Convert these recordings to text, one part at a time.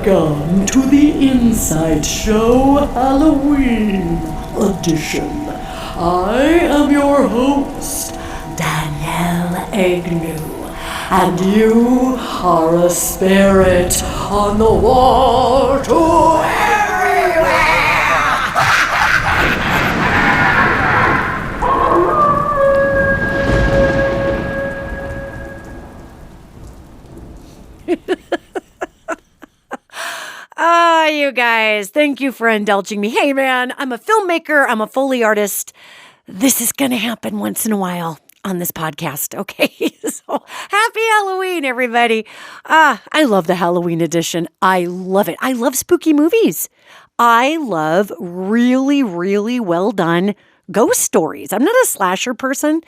Welcome to the InPsight Show Halloween edition. I am your host, Danielle Egnew, and you are a spirit on the wall to everywhere. You guys, thank you for indulging me. Hey man, I'm a filmmaker, I'm a Foley artist. This is going to happen once in a while on this podcast, okay? So happy Halloween, everybody. I love the Halloween edition. I love it. I love spooky movies. I love really, really well done ghost stories. I'm not a slasher person,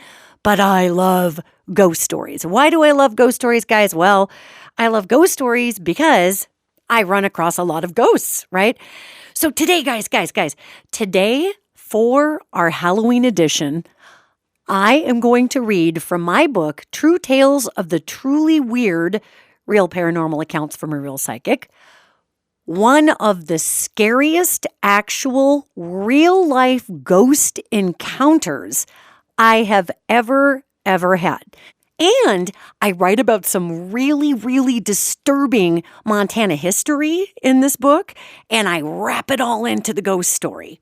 but I love ghost stories. Why do I love ghost stories, guys? Well, I love ghost stories because I run across a lot of ghosts, right? So today, guys, today for our Halloween edition, I am going to read from my book, True Tales of the Truly Weird, Real Paranormal Accounts from a Real Psychic, one of the scariest actual real-life ghost encounters I have ever had. And I write about some really, really disturbing Montana history in this book, and I wrap it all into the ghost story.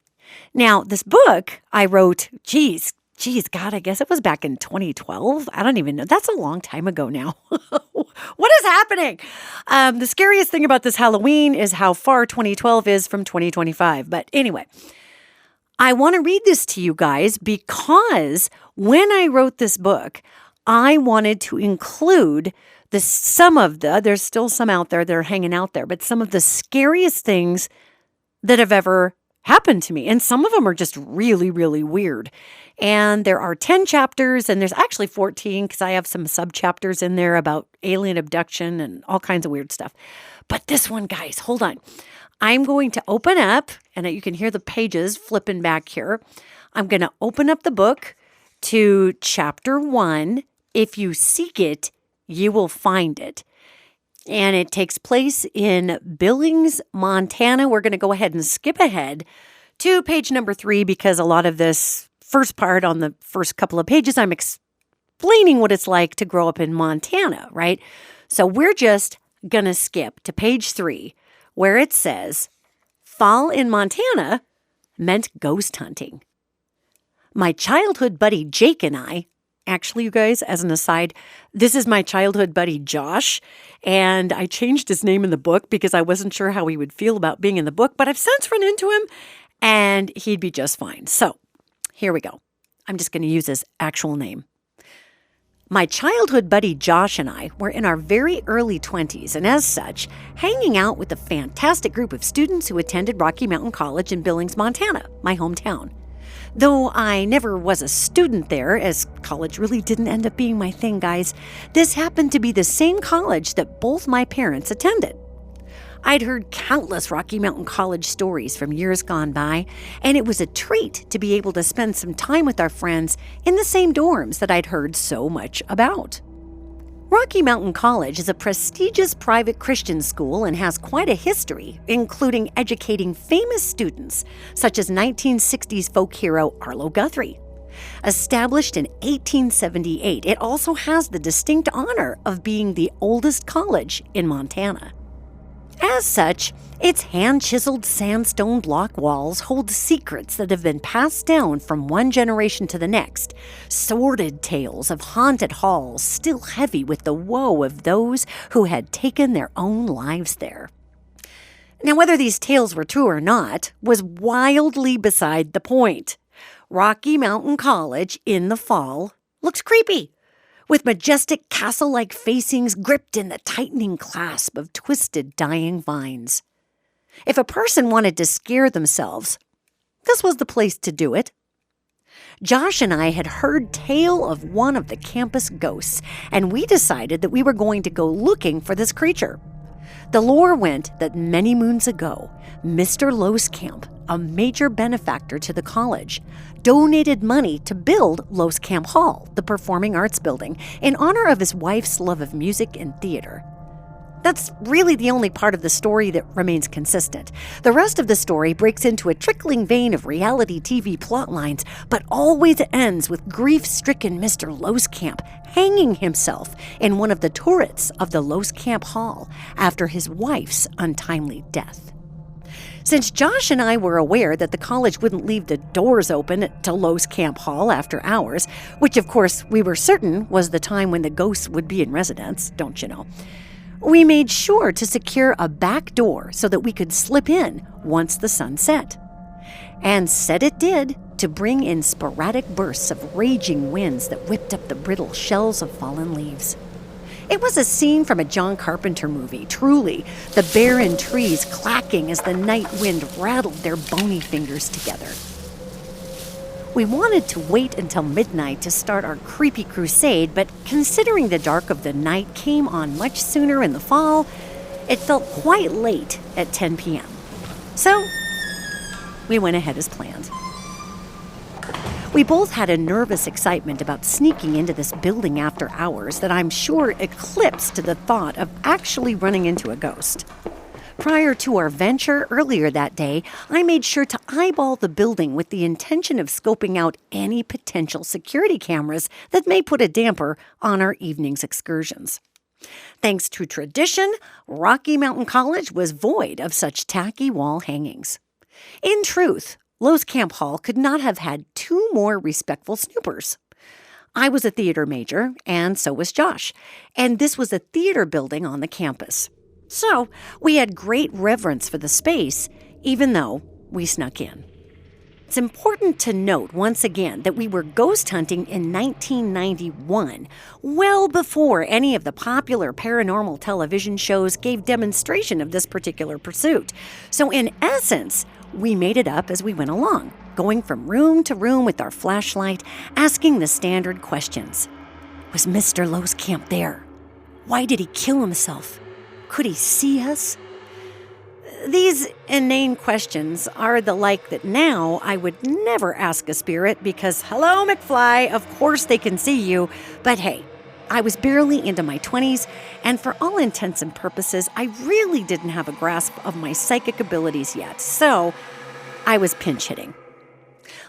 Now, this book I wrote, God, I guess it was back in 2012. I don't even know. That's a long time ago now. What is happening? The scariest thing about this Halloween is how far 2012 is from 2025. But anyway, I want to read this to you guys because when I wrote this book, I wanted to include there's still some out there that are hanging out there, but some of the scariest things that have ever happened to me. And some of them are just really, really weird. And there are 10 chapters, and there's actually 14 because I have some sub-chapters in there about alien abduction and all kinds of weird stuff. But this one, guys, hold on. I'm going to open up, and you can hear the pages flipping back here. I'm going to open up the book to chapter 1. If you seek it, you will find it. And it takes place in Billings, Montana. We're going to go ahead and skip ahead to page number 3 because a lot of this first part on the first couple of pages, I'm explaining what it's like to grow up in Montana, right? So we're just going to skip to page 3 where it says, fall in Montana meant ghost hunting. My childhood buddy Jake and I, actually, you guys, as an aside, this is my childhood buddy, Josh, and I changed his name in the book because I wasn't sure how he would feel about being in the book, but I've since run into him, and he'd be just fine. So, here we go. I'm just going to use his actual name. My childhood buddy, Josh, and I were in our very early 20s, and as such, hanging out with a fantastic group of students who attended Rocky Mountain College in Billings, Montana, my hometown. Though I never was a student there, as college really didn't end up being my thing, guys, this happened to be the same college that both my parents attended. I'd heard countless Rocky Mountain College stories from years gone by, and it was a treat to be able to spend some time with our friends in the same dorms that I'd heard so much about. Rocky Mountain College is a prestigious private Christian school and has quite a history, including educating famous students such as 1960s folk hero Arlo Guthrie. Established in 1878, it also has the distinct honor of being the oldest college in Montana. As such, its hand-chiseled sandstone block walls hold secrets that have been passed down from one generation to the next, sordid tales of haunted halls still heavy with the woe of those who had taken their own lives there. Now, whether these tales were true or not was wildly beside the point. Rocky Mountain College in the fall looks creepy, with majestic castle-like facings gripped in the tightening clasp of twisted dying vines. If a person wanted to scare themselves, this was the place to do it. Josh and I had heard tale of one of the campus ghosts, and we decided that we were going to go looking for this creature. The lore went that many moons ago, Mr. Loskamp, a major benefactor to the college, donated money to build Loskamp Hall, the performing arts building, in honor of his wife's love of music and theater. That's really the only part of the story that remains consistent. The rest of the story breaks into a trickling vein of reality TV plot lines, but always ends with grief-stricken Mr. Loskamp hanging himself in one of the turrets of the Loskamp Hall after his wife's untimely death. Since Josh and I were aware that the college wouldn't leave the doors open to Loskamp Hall after hours, which of course we were certain was the time when the ghosts would be in residence, don't you know, we made sure to secure a back door so that we could slip in once the sun set. And set it did, to bring in sporadic bursts of raging winds that whipped up the brittle shells of fallen leaves. It was a scene from a John Carpenter movie, truly, the barren trees clacking as the night wind rattled their bony fingers together. We wanted to wait until midnight to start our creepy crusade, but considering the dark of the night came on much sooner in the fall, it felt quite late at 10 p.m. So, we went ahead as planned. We both had a nervous excitement about sneaking into this building after hours that I'm sure eclipsed the thought of actually running into a ghost. Prior to our venture earlier that day, I made sure to eyeball the building with the intention of scoping out any potential security cameras that may put a damper on our evening's excursions. Thanks to tradition, Rocky Mountain College was void of such tacky wall hangings. In truth, Loskamp Hall could not have had two more respectful snoopers. I was a theater major, and so was Josh, and this was a theater building on the campus. So we had great reverence for the space, even though we snuck in. It's important to note once again that we were ghost hunting in 1991, well before any of the popular paranormal television shows gave demonstration of this particular pursuit. So in essence, we made it up as we went along, going from room to room with our flashlight, asking the standard questions. Was Mr. Loskamp there? Why did he kill himself? Could he see us? These inane questions are the like that now I would never ask a spirit because, hello, McFly, of course they can see you. But hey, I was barely into my 20s, and for all intents and purposes, I really didn't have a grasp of my psychic abilities yet, so I was pinch hitting.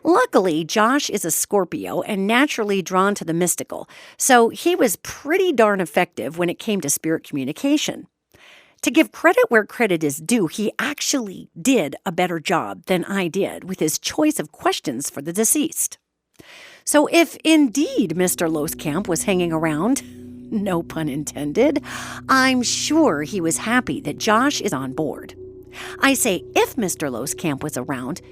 Luckily, Josh is a Scorpio and naturally drawn to the mystical, so he was pretty darn effective when it came to spirit communication. To give credit where credit is due, he actually did a better job than I did with his choice of questions for the deceased. So if indeed Mr. Loskamp was hanging around, no pun intended, I'm sure he was happy that Josh is on board. I say if Mr. Loskamp was around,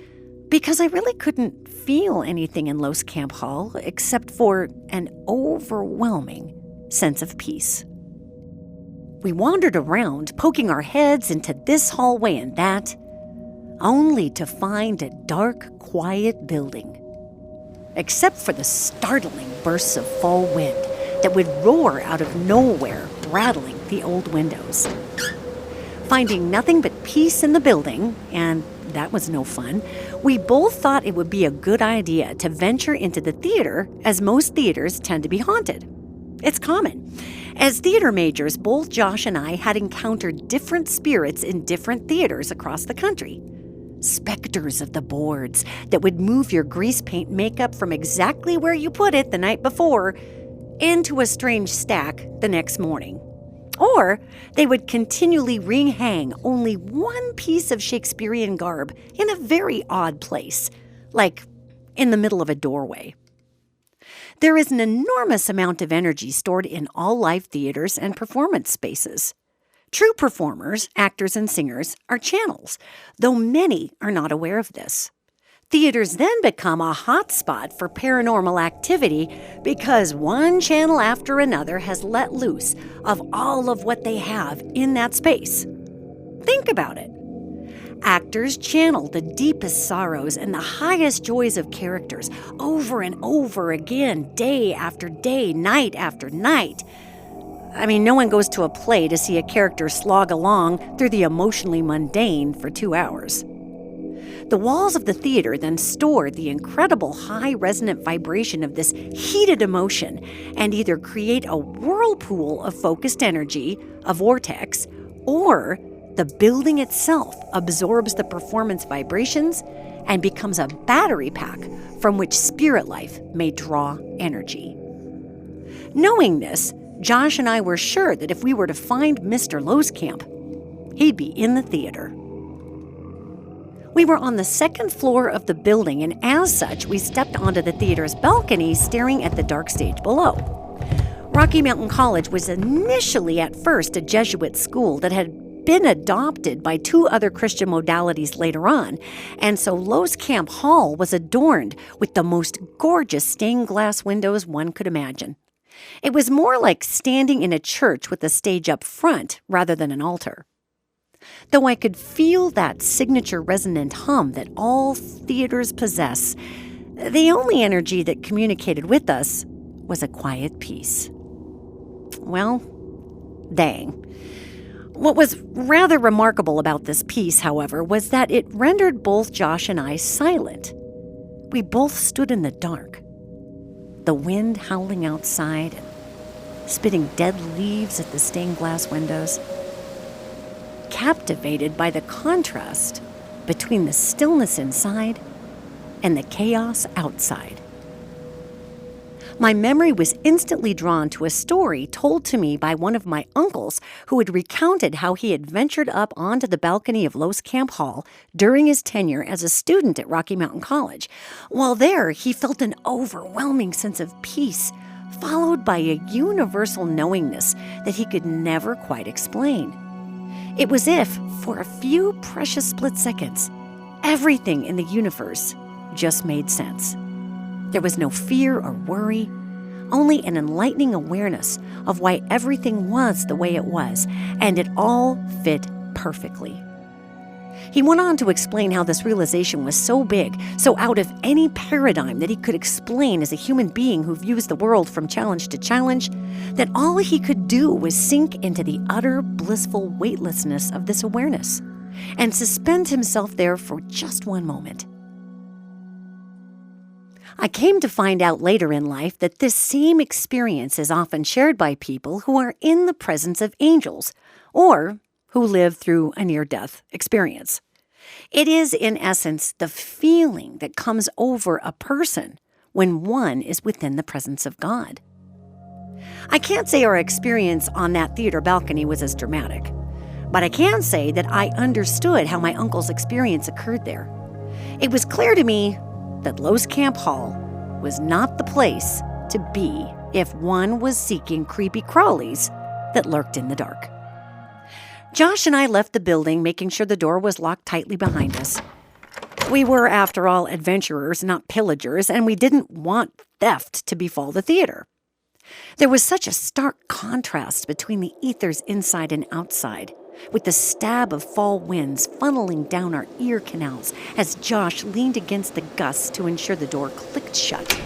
because I really couldn't feel anything in Loskamp Hall except for an overwhelming sense of peace. We wandered around, poking our heads into this hallway and that, only to find a dark, quiet building. Except for the startling bursts of fall wind that would roar out of nowhere, rattling the old windows. Finding nothing but peace in the building, and that was no fun, we both thought it would be a good idea to venture into the theater, as most theaters tend to be haunted. It's common. As theater majors, both Josh and I had encountered different spirits in different theaters across the country. Specters of the boards that would move your grease paint makeup from exactly where you put it the night before into a strange stack the next morning. Or they would continually ring-hang only one piece of Shakespearean garb in a very odd place, like in the middle of a doorway. There is an enormous amount of energy stored in all live theaters and performance spaces. True performers, actors, and singers are channels, though many are not aware of this. Theaters then become a hotspot for paranormal activity because one channel after another has let loose of all of what they have in that space. Think about it. Actors channel the deepest sorrows and the highest joys of characters over and over again, day after day, night after night. I mean, no one goes to a play to see a character slog along through the emotionally mundane for 2 hours. The walls of the theater then store the incredible high resonant vibration of this heated emotion and either create a whirlpool of focused energy, a vortex, or the building itself absorbs the performance vibrations and becomes a battery pack from which spirit life may draw energy. Knowing this, Josh and I were sure that if we were to find Mr. Loskamp, he'd be in the theater. We were on the second floor of the building, and as such, we stepped onto the theater's balcony staring at the dark stage below. Rocky Mountain College was initially at first a Jesuit school that had been adopted by 2 other Christian modalities later on, and so Loskamp Hall was adorned with the most gorgeous stained glass windows one could imagine. It was more like standing in a church with a stage up front rather than an altar. Though I could feel that signature resonant hum that all theaters possess, the only energy that communicated with us was a quiet peace. Well, dang. What was rather remarkable about this piece, however, was that it rendered both Josh and I silent. We both stood in the dark. The wind howling outside and spitting dead leaves at the stained glass windows, captivated by the contrast between the stillness inside and the chaos outside. My memory was instantly drawn to a story told to me by one of my uncles who had recounted how he had ventured up onto the balcony of Loskamp Hall during his tenure as a student at Rocky Mountain College. While there, he felt an overwhelming sense of peace, followed by a universal knowingness that he could never quite explain. It was if, for a few precious split seconds, everything in the universe just made sense. There was no fear or worry, only an enlightening awareness of why everything was the way it was, and it all fit perfectly. He went on to explain how this realization was so big, so out of any paradigm that he could explain as a human being who views the world from challenge to challenge, that all he could do was sink into the utter blissful weightlessness of this awareness and suspend himself there for just one moment. I came to find out later in life that this same experience is often shared by people who are in the presence of angels or who live through a near-death experience. It is, in essence, the feeling that comes over a person when one is within the presence of God. I can't say our experience on that theater balcony was as dramatic, but I can say that I understood how my uncle's experience occurred there. It was clear to me that Loskamp Hall was not the place to be if one was seeking creepy crawlies that lurked in the dark. Josh and I left the building, making sure the door was locked tightly behind us. We were, after all, adventurers, not pillagers, and we didn't want theft to befall the theater. There was such a stark contrast between the ethers inside and outside, with the stab of fall winds funneling down our ear canals as Josh leaned against the gusts to ensure the door clicked shut.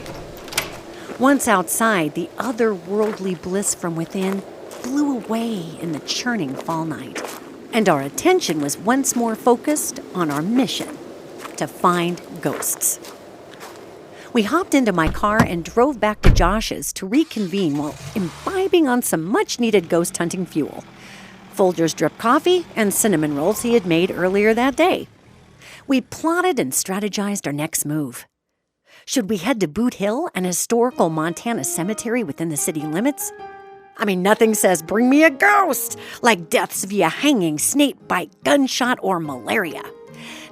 Once outside, the otherworldly bliss from within flew away in the churning fall night, and our attention was once more focused on our mission to find ghosts. We hopped into my car and drove back to Josh's to reconvene while imbibing on some much-needed ghost hunting fuel. Folgers drip coffee and cinnamon rolls he had made earlier that day. We plotted and strategized our next move. Should we head to Boot Hill, an historical Montana cemetery within the city limits? I mean, nothing says bring me a ghost like deaths via hanging, snake bite, gunshot, or malaria.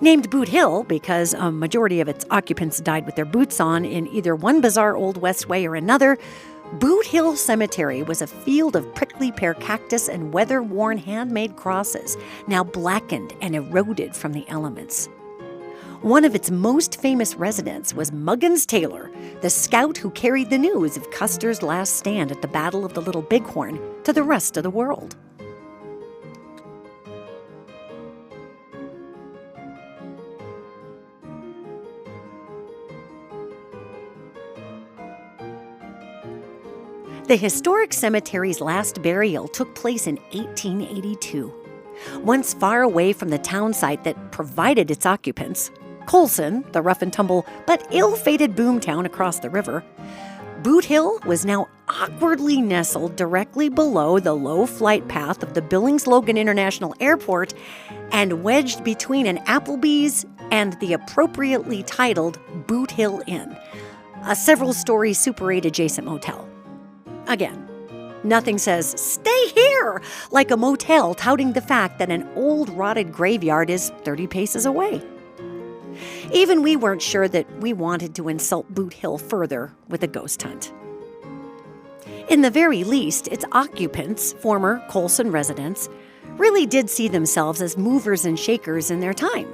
Named Boot Hill because a majority of its occupants died with their boots on in either one bizarre Old West way or another, Boot Hill Cemetery was a field of prickly pear cactus and weather-worn handmade crosses, now blackened and eroded from the elements. One of its most famous residents was Muggins Taylor, the scout who carried the news of Custer's last stand at the Battle of the Little Bighorn to the rest of the world. The historic cemetery's last burial took place in 1882. Once far away from the town site that provided its occupants, Colson, the rough-and-tumble but ill-fated boomtown across the river, Boot Hill was now awkwardly nestled directly below the low flight path of the Billings-Logan International Airport and wedged between an Applebee's and the appropriately titled Boot Hill Inn, a several-story Super 8 adjacent motel. Again, nothing says, stay here, like a motel touting the fact that an old rotted graveyard is 30 paces away. Even we weren't sure that we wanted to insult Boot Hill further with a ghost hunt. In the very least, its occupants, former Colson residents, really did see themselves as movers and shakers in their time.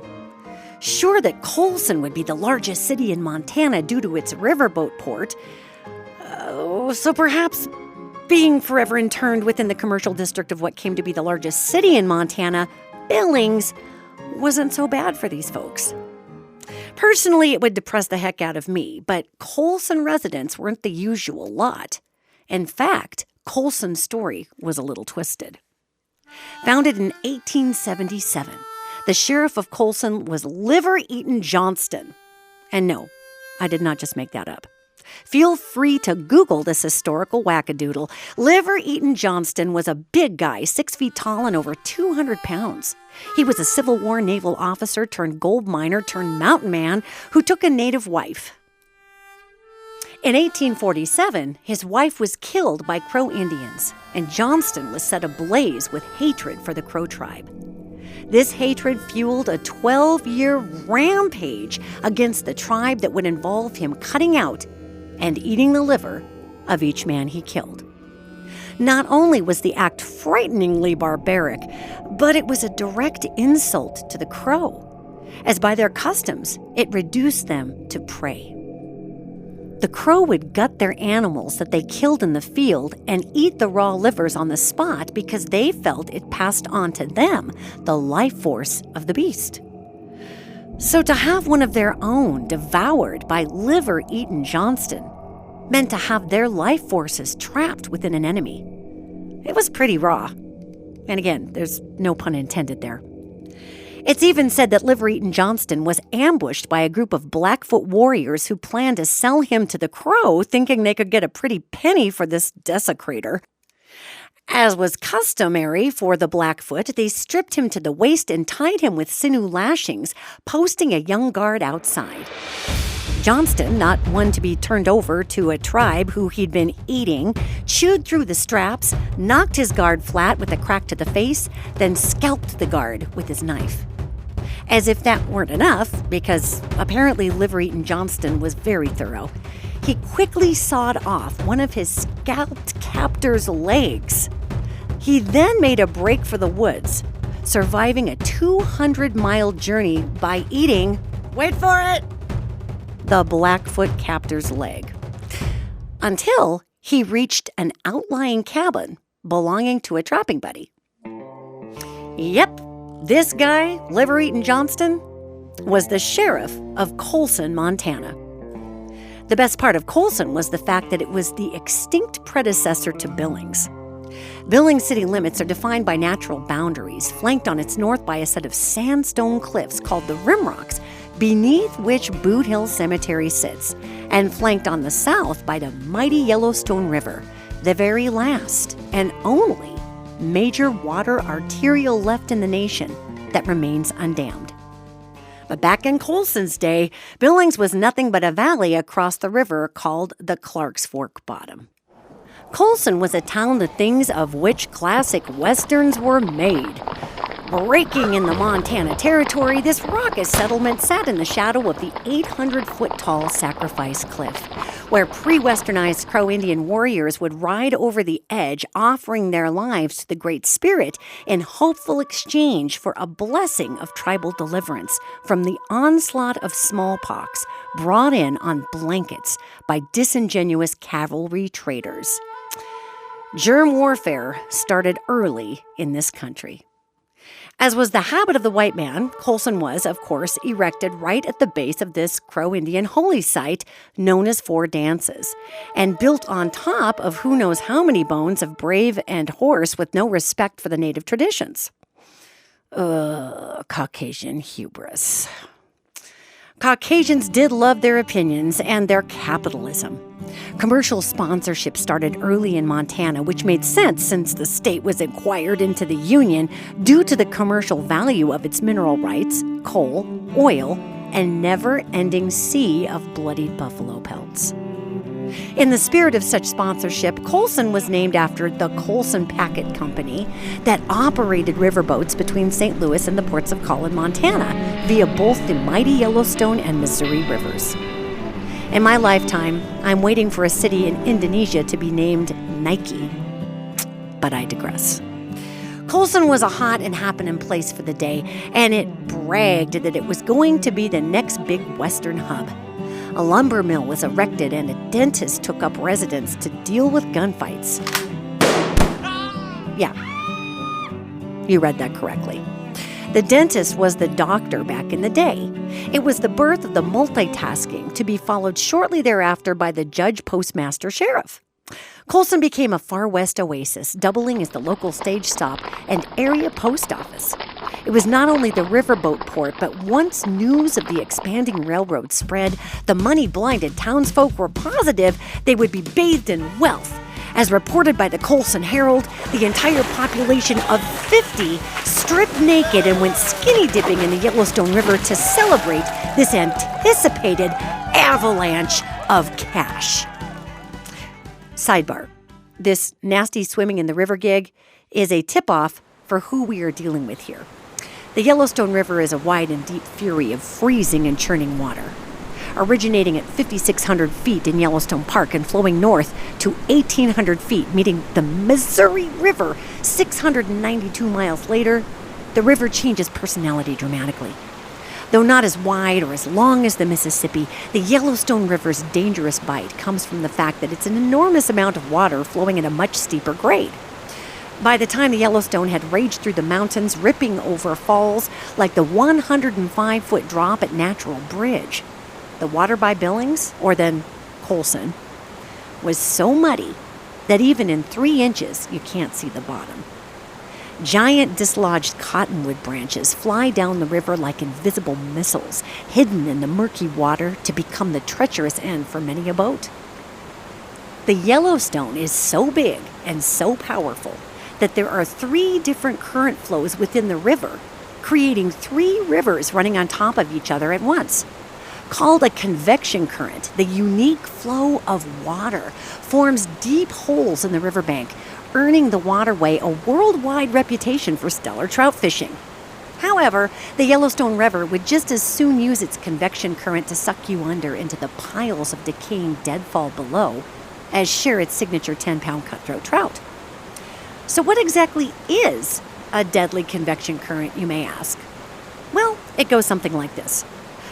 Sure that Colson would be the largest city in Montana due to its riverboat port, so perhaps being forever interned within the commercial district of what came to be the largest city in Montana, Billings, wasn't so bad for these folks. Personally, it would depress the heck out of me, but Colson residents weren't the usual lot. In fact, Colson's story was a little twisted. Founded in 1877, the sheriff of Colson was Liver Eaton Johnston. And no, I did not just make that up. Feel free to Google this historical wackadoodle. Liver Eaton Johnston was a big guy, 6 feet tall and over 200 pounds. He was a Civil War naval officer turned gold miner turned mountain man who took a native wife. In 1847, his wife was killed by Crow Indians, and Johnston was set ablaze with hatred for the Crow tribe. This hatred fueled a 12-year rampage against the tribe that would involve him cutting out and eating the liver of each man he killed. Not only was the act frighteningly barbaric, but it was a direct insult to the Crow, as by their customs, it reduced them to prey. The Crow would gut their animals that they killed in the field and eat the raw livers on the spot because they felt it passed on to them the life force of the beast. So to have one of their own devoured by Liver Eaton Johnston meant to have their life forces trapped within an enemy. It was pretty raw. And again, there's no pun intended there. It's even said that Liver Eaton Johnston was ambushed by a group of Blackfoot warriors who planned to sell him to the Crow, thinking they could get a pretty penny for this desecrator. As was customary for the Blackfoot, they stripped him to the waist and tied him with sinew lashings, posting a young guard outside. Johnston, not one to be turned over to a tribe who he'd been eating, chewed through the straps, knocked his guard flat with a crack to the face, then scalped the guard with his knife. As if that weren't enough, because apparently Liver Eaton Johnston was very thorough, he quickly sawed off one of his scalped captor's legs. He then made a break for the woods, surviving a 200-mile journey by eating, wait for it, the Blackfoot captor's leg, until he reached an outlying cabin belonging to a trapping buddy. Yep, this guy, Liver Eaton Johnston, was the sheriff of Colson, Montana. The best part of Colson was the fact that it was the extinct predecessor to Billings. Billings city limits are defined by natural boundaries, flanked on its north by a set of sandstone cliffs called the Rim Rocks, beneath which Boot Hill Cemetery sits, and flanked on the south by the mighty Yellowstone River, the very last and only major water arterial left in the nation that remains undammed. But back in Colson's day, Billings was nothing but a valley across the river called the Clark's Fork Bottom. Colson was a town the things of which classic westerns were made. Breaking in the Montana Territory, this raucous settlement sat in the shadow of the 800-foot-tall Sacrifice Cliff, where pre-westernized Crow Indian warriors would ride over the edge, offering their lives to the Great Spirit in hopeful exchange for a blessing of tribal deliverance from the onslaught of smallpox brought in on blankets by disingenuous cavalry traders. Germ warfare started early in this country. As was the habit of the white man, Colson was, of course, erected right at the base of this Crow Indian holy site known as Four Dances, and built on top of who knows how many bones of brave and horse with no respect for the native traditions. Caucasian hubris. Caucasians did love their opinions and their capitalism. Commercial sponsorship started early in Montana, which made sense since the state was acquired into the Union due to the commercial value of its mineral rights, coal, oil, and never-ending sea of bloodied buffalo pelts. In the spirit of such sponsorship, Colson was named after the Colson Packet Company that operated riverboats between St. Louis and the ports of Collin, Montana, via both the mighty Yellowstone and Missouri rivers. In my lifetime, I'm waiting for a city in Indonesia to be named Nike. But I digress. Colson was a hot and happening place for the day, and it bragged that it was going to be the next big Western hub. A lumber mill was erected, and a dentist took up residence to deal with gunfights. Yeah, you read that correctly. The dentist was the doctor back in the day. It was the birth of the multitasking, to be followed shortly thereafter by the judge, postmaster, sheriff. Colson became a far west oasis, doubling as the local stage stop and area post office. It was not only the riverboat port, but once news of the expanding railroad spread, the money-blinded townsfolk were positive they would be bathed in wealth. As reported by the Colson Herald, the entire population of 50 stripped naked and went skinny dipping in the Yellowstone River to celebrate this anticipated avalanche of cash. Sidebar: this nasty swimming in the river gig is a tip-off for who we are dealing with here. The Yellowstone River is a wide and deep fury of freezing and churning water. Originating at 5,600 feet in Yellowstone Park and flowing north to 1,800 feet, meeting the Missouri River 692 miles later, the river changes personality dramatically. Though not as wide or as long as the Mississippi, the Yellowstone River's dangerous bite comes from the fact that it's an enormous amount of water flowing at a much steeper grade. By the time the Yellowstone had raged through the mountains, ripping over falls like the 105-foot drop at Natural Bridge, the water by Billings, or then Colson, was so muddy that even in 3 inches you can't see the bottom. Giant dislodged cottonwood branches fly down the river like invisible missiles, hidden in the murky water to become the treacherous end for many a boat. The Yellowstone is so big and so powerful that there are 3 different current flows within the river, creating 3 rivers running on top of each other at once. Called a convection current, the unique flow of water forms deep holes in the riverbank, earning the waterway a worldwide reputation for stellar trout fishing. However, the Yellowstone River would just as soon use its convection current to suck you under into the piles of decaying deadfall below as share its signature 10-pound cutthroat trout. So what exactly is a deadly convection current, you may ask? Well, it goes something like this.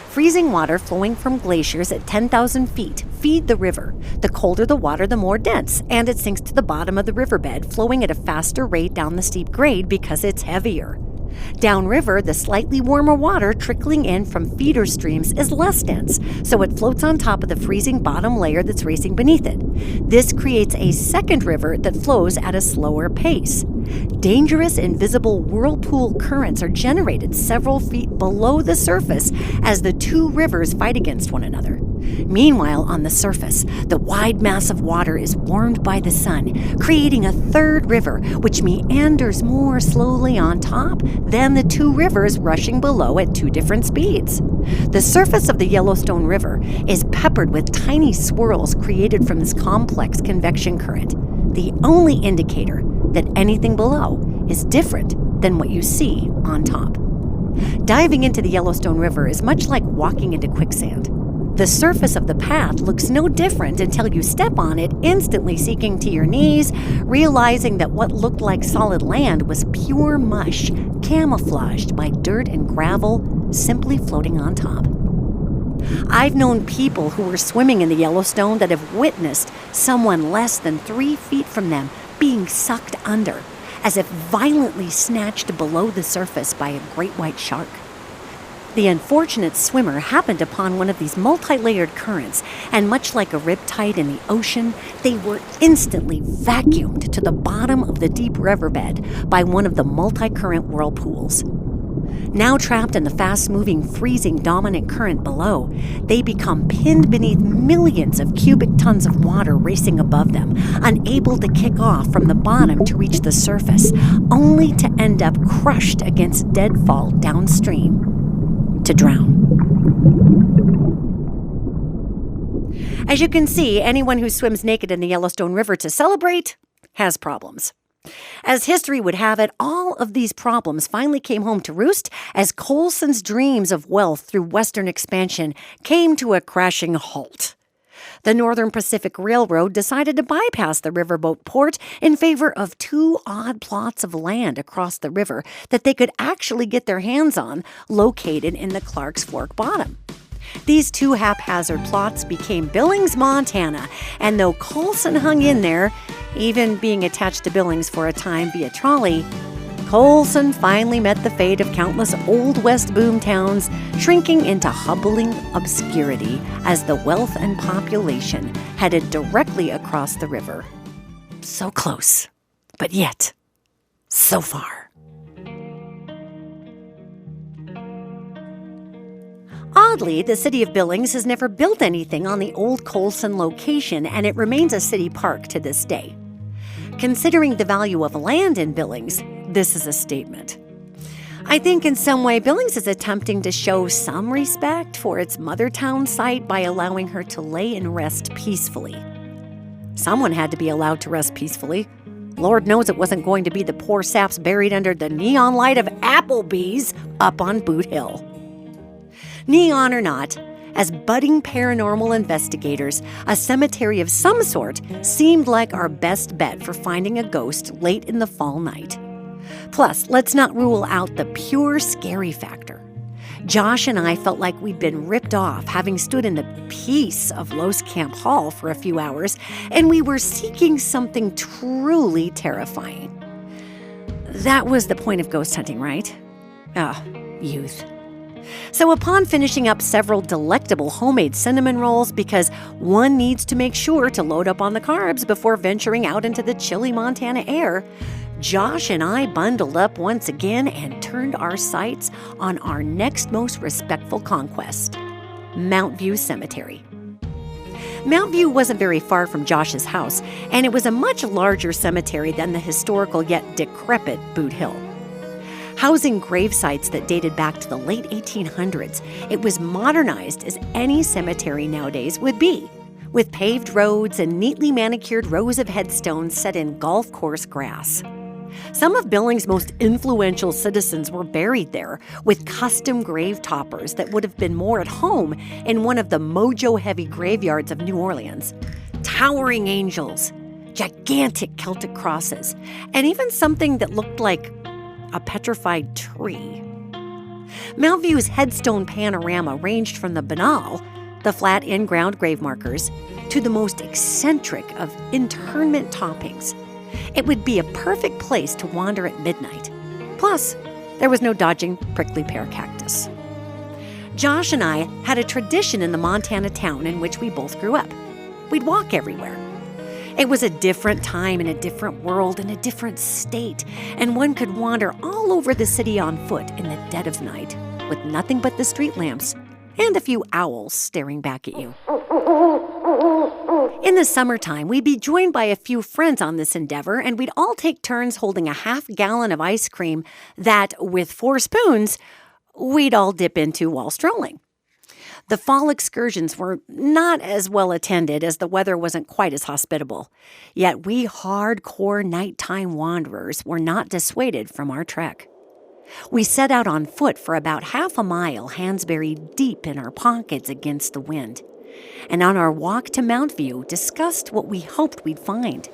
Freezing water flowing from glaciers at 10,000 feet feed the river. The colder the water, the more dense, and it sinks to the bottom of the riverbed, flowing at a faster rate down the steep grade because it's heavier. Downriver, the slightly warmer water trickling in from feeder streams is less dense, so it floats on top of the freezing bottom layer that's racing beneath it. This creates a second river that flows at a slower pace. Dangerous, invisible whirlpool currents are generated several feet below the surface as the 2 rivers fight against one another. Meanwhile, on the surface, the wide mass of water is warmed by the sun, creating a third river, which meanders more slowly on top than the 2 rivers rushing below at 2 different speeds. The surface of the Yellowstone River is peppered with tiny swirls created from this complex convection current. the only indicator that anything below is different than what you see on top. Diving into the Yellowstone River is much like walking into quicksand. The surface of the path looks no different until you step on it, instantly sinking to your knees, realizing that what looked like solid land was pure mush, camouflaged by dirt and gravel, simply floating on top. I've known people who were swimming in the Yellowstone that have witnessed someone less than 3 feet from them being sucked under, as if violently snatched below the surface by a great white shark. The unfortunate swimmer happened upon one of these multi-layered currents, and much like a riptide in the ocean, they were instantly vacuumed to the bottom of the deep riverbed by one of the multi-current whirlpools. Now trapped in the fast-moving, freezing dominant current below, they become pinned beneath millions of cubic tons of water racing above them, unable to kick off from the bottom to reach the surface, only to end up crushed against deadfall downstream, to drown. As you can see, anyone who swims naked in the Yellowstone River to celebrate has problems. As history would have it, all of these problems finally came home to roost as Colson's dreams of wealth through Western expansion came to a crashing halt. The Northern Pacific Railroad decided to bypass the riverboat port in favor of 2 odd plots of land across the river that they could actually get their hands on, located in the Clark's Fork bottom. These 2 haphazard plots became Billings, Montana, and though Colson hung in there, even being attached to Billings for a time via trolley, Colson finally met the fate of countless Old West boom towns, shrinking into hubbling obscurity as the wealth and population headed directly across the river. So close, but yet so far. Oddly, the city of Billings has never built anything on the old Colson location, and it remains a city park to this day. Considering the value of land in Billings, this is a statement. I think in some way Billings is attempting to show some respect for its mother town site by allowing her to lay and rest peacefully. Someone had to be allowed to rest peacefully. Lord knows it wasn't going to be the poor saps buried under the neon light of Applebee's up on Boot Hill. Neon or not, as budding paranormal investigators, a cemetery of some sort seemed like our best bet for finding a ghost late in the fall night. Plus, let's not rule out the pure scary factor. Josh and I felt like we'd been ripped off, having stood in the peace of Los Camp Hall for a few hours, and we were seeking something truly terrifying. That was the point of ghost hunting, right? Youth. So upon finishing up several delectable homemade cinnamon rolls, because one needs to make sure to load up on the carbs before venturing out into the chilly Montana air, Josh and I bundled up once again and turned our sights on our next most respectful conquest, Mount View Cemetery. Mount View wasn't very far from Josh's house, and it was a much larger cemetery than the historical yet decrepit Boot Hill. Housing grave sites that dated back to the late 1800s, it was modernized as any cemetery nowadays would be, with paved roads and neatly manicured rows of headstones set in golf course grass. Some of Billings' most influential citizens were buried there, with custom grave toppers that would have been more at home in one of the mojo-heavy graveyards of New Orleans. Towering angels, gigantic Celtic crosses, and even something that looked like a petrified tree. Mount View's headstone panorama ranged from the banal, the flat in-ground grave markers, to the most eccentric of interment toppings. It would be a perfect place to wander at midnight. Plus, there was no dodging prickly pear cactus. Josh and I had a tradition in the Montana town in which we both grew up. We'd walk everywhere. It was a different time in a different world in a different state, and one could wander all over the city on foot in the dead of night, with nothing but the street lamps and a few owls staring back at you. In the summertime, we'd be joined by a few friends on this endeavor, and we'd all take turns holding a half-gallon of ice cream that, with 4 spoons, we'd all dip into while strolling. The fall excursions were not as well attended as the weather wasn't quite as hospitable. Yet we hardcore nighttime wanderers were not dissuaded from our trek. We set out on foot for about half a mile, hands buried deep in our pockets against the wind, and on our walk to Mount View discussed what we hoped we'd find.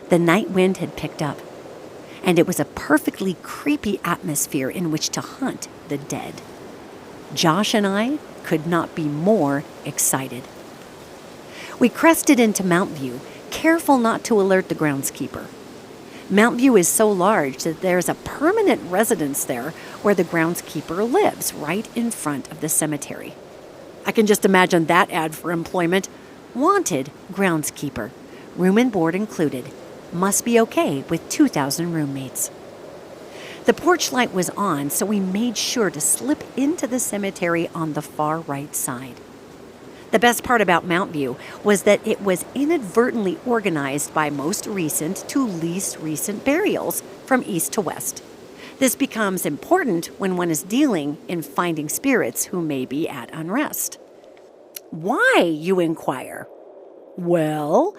The night wind had picked up, and it was a perfectly creepy atmosphere in which to hunt the dead. Josh and I could not be more excited. We crested into Mount View, careful not to alert the groundskeeper. Mount View is so large that there's a permanent residence there where the groundskeeper lives, right in front of the cemetery. I can just imagine that ad for employment. Wanted groundskeeper, room and board included, must be okay with 2,000 roommates. The porch light was on, so we made sure to slip into the cemetery on the far right side. The best part about Mount View was that it was inadvertently organized by most recent to least recent burials from east to west. This becomes important when one is dealing in finding spirits who may be at unrest. Why, you inquire? Well,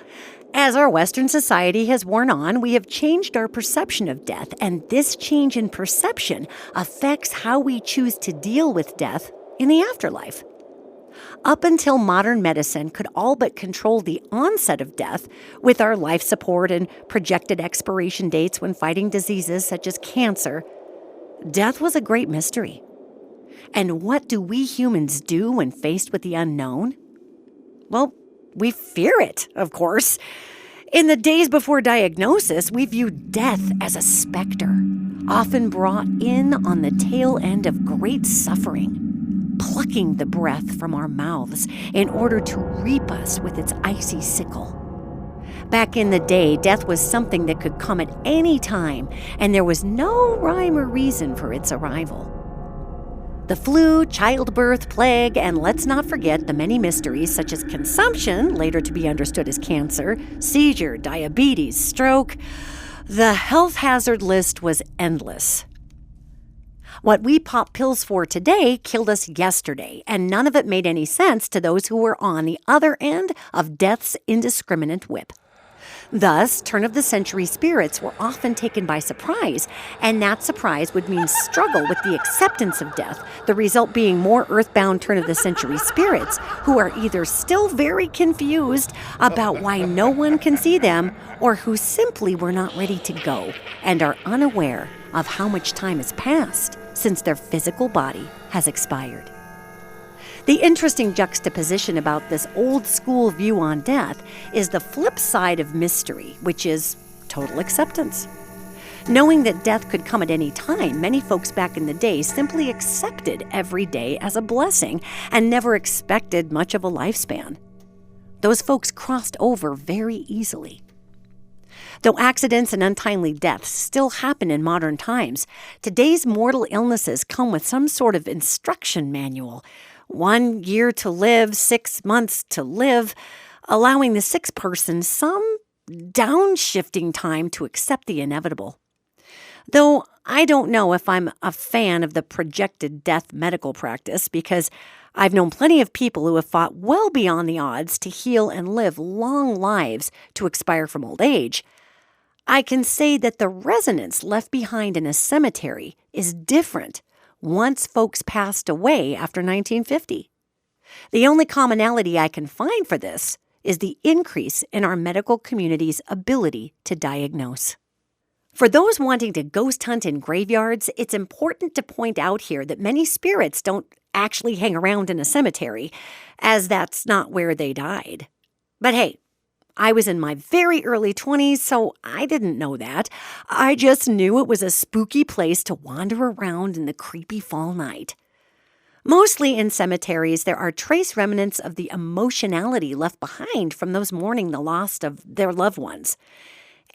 as our Western society has worn on, we have changed our perception of death, and this change in perception affects how we choose to deal with death in the afterlife. Up until modern medicine could all but control the onset of death with our life support and projected expiration dates when fighting diseases such as cancer, death was a great mystery. And what do we humans do when faced with the unknown? Well, we fear it, of course. In the days before diagnosis, we viewed death as a specter, often brought in on the tail end of great suffering, plucking the breath from our mouths in order to reap us with its icy sickle. Back in the day, death was something that could come at any time, and there was no rhyme or reason for its arrival. The flu, childbirth, plague, and let's not forget the many mysteries such as consumption, later to be understood as cancer, seizure, diabetes, stroke. The health hazard list was endless. What we pop pills for today killed us yesterday, and none of it made any sense to those who were on the other end of death's indiscriminate whip. Thus, turn-of-the-century spirits were often taken by surprise, and that surprise would mean struggle with the acceptance of death, the result being more earthbound turn-of-the-century spirits who are either still very confused about why no one can see them, or who simply were not ready to go and are unaware of how much time has passed since their physical body has expired. The interesting juxtaposition about this old-school view on death is the flip side of mystery, which is total acceptance. Knowing that death could come at any time, many folks back in the day simply accepted every day as a blessing and never expected much of a lifespan. Those folks crossed over very easily. Though accidents and untimely deaths still happen in modern times, today's mortal illnesses come with some sort of instruction manual. 1 year to live, 6 months to live, allowing the sick person some downshifting time to accept the inevitable. Though I don't know if I'm a fan of the projected death medical practice, because I've known plenty of people who have fought well beyond the odds to heal and live long lives to expire from old age. I can say that the resonance left behind in a cemetery is different once folks passed away after 1950. The only commonality I can find for this is the increase in our medical community's ability to diagnose. For those wanting to ghost hunt in graveyards, it's important to point out here that many spirits don't actually hang around in a cemetery, as that's not where they died. But hey, I was in my very early 20s, so I didn't know that. I just knew it was a spooky place to wander around in the creepy fall night. Mostly in cemeteries, there are trace remnants of the emotionality left behind from those mourning the loss of their loved ones.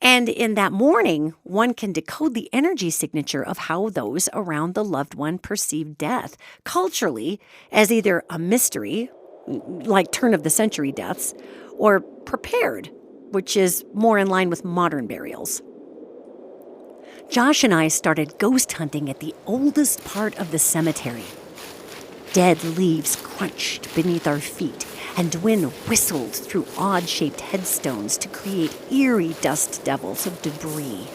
And in that mourning, one can decode the energy signature of how those around the loved one perceive death, culturally, as either a mystery, like turn-of-the-century deaths, or prepared, which is more in line with modern burials. Josh and I started ghost hunting at the oldest part of the cemetery. Dead leaves crunched beneath our feet, and wind whistled through odd-shaped headstones to create eerie dust devils of debris.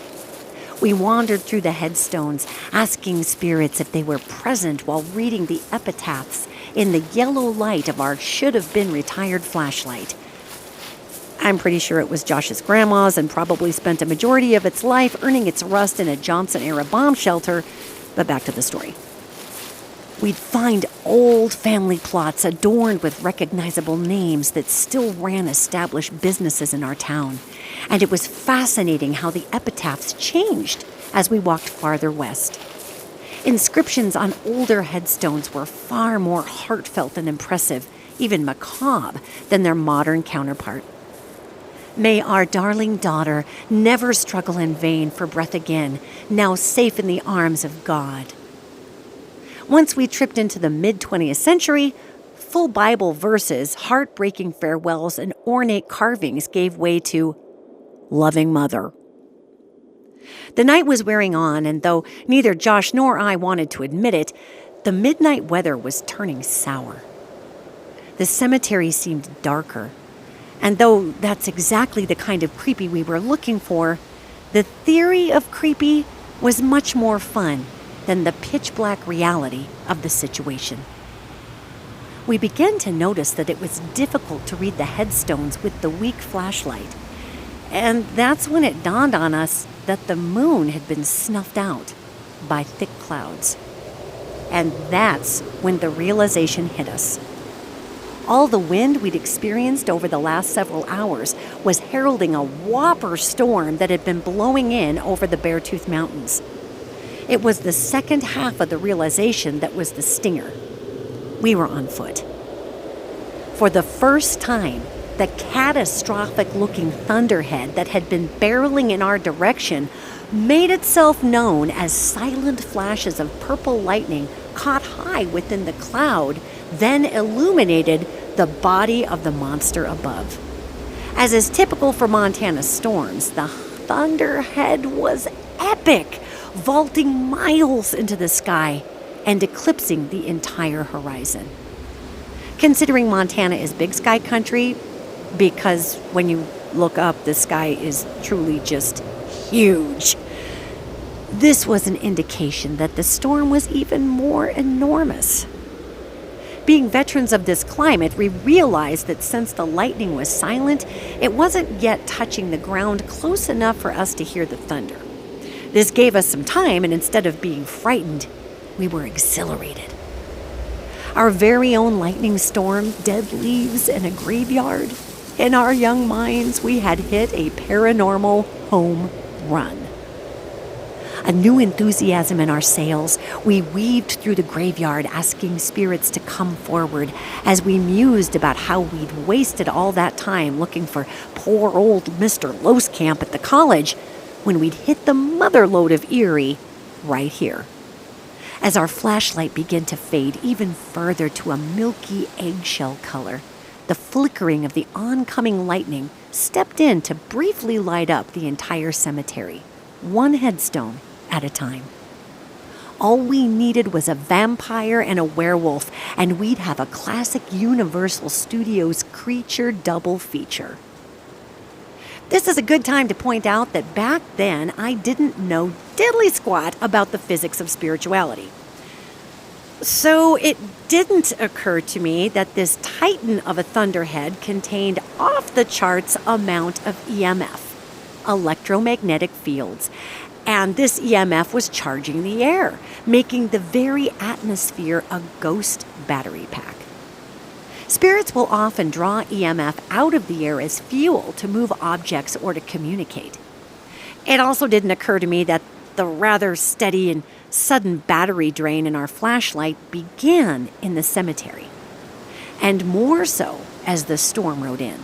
We wandered through the headstones, asking spirits if they were present while reading the epitaphs in the yellow light of our should-have-been retired flashlight. I'm pretty sure it was Josh's grandma's and probably spent a majority of its life earning its rust in a Johnson-era bomb shelter, but back to the story. We'd find old family plots adorned with recognizable names that still ran established businesses in our town, and it was fascinating how the epitaphs changed as we walked farther west. Inscriptions on older headstones were far more heartfelt and impressive, even macabre, than their modern counterpart. May our darling daughter never struggle in vain for breath again, now safe in the arms of God. Once we tripped into the mid-20th century, full Bible verses, heartbreaking farewells, and ornate carvings gave way to loving mother. The night was wearing on, and though neither Josh nor I wanted to admit it, the midnight weather was turning sour. The cemetery seemed darker, and though that's exactly the kind of creepy we were looking for, the theory of creepy was much more fun than the pitch-black reality of the situation. We began to notice that it was difficult to read the headstones with the weak flashlight, and that's when it dawned on us that the moon had been snuffed out by thick clouds. And that's when the realization hit us. All the wind we'd experienced over the last several hours was heralding a whopper storm that had been blowing in over the Beartooth Mountains. It was the second half of the realization that was the stinger. We were on foot. For the first time, the catastrophic-looking thunderhead that had been barreling in our direction made itself known as silent flashes of purple lightning caught high within the cloud, then illuminated the body of the monster above. As is typical for Montana storms, the thunderhead was epic, vaulting miles into the sky and eclipsing the entire horizon. Considering Montana is big sky country, because when you look up, the sky is truly just huge. This was an indication that the storm was even more enormous. Being veterans of this climate, we realized that since the lightning was silent, it wasn't yet touching the ground close enough for us to hear the thunder. This gave us some time, and instead of being frightened, we were exhilarated. Our very own lightning storm, dead leaves, and a graveyard. In our young minds, we had hit a paranormal home run. A new enthusiasm in our sails, we weaved through the graveyard, asking spirits to come forward as we mused about how we'd wasted all that time looking for poor old Mr. Loskamp at the college when we'd hit the mother lode of Erie right here. As our flashlight began to fade even further to a milky eggshell color, the flickering of the oncoming lightning stepped in to briefly light up the entire cemetery, one headstone at a time. All we needed was a vampire and a werewolf, and we'd have a classic Universal Studios creature double feature. This is a good time to point out that back then I didn't know diddly squat about the physics of spirituality. So it didn't occur to me that this titan of a thunderhead contained off-the-charts amount of EMF, electromagnetic fields, and this EMF was charging the air, making the very atmosphere a ghost battery pack. Spirits will often draw EMF out of the air as fuel to move objects or to communicate. It also didn't occur to me that the rather steady and sudden battery drain in our flashlight began in the cemetery, and more so as the storm rode in.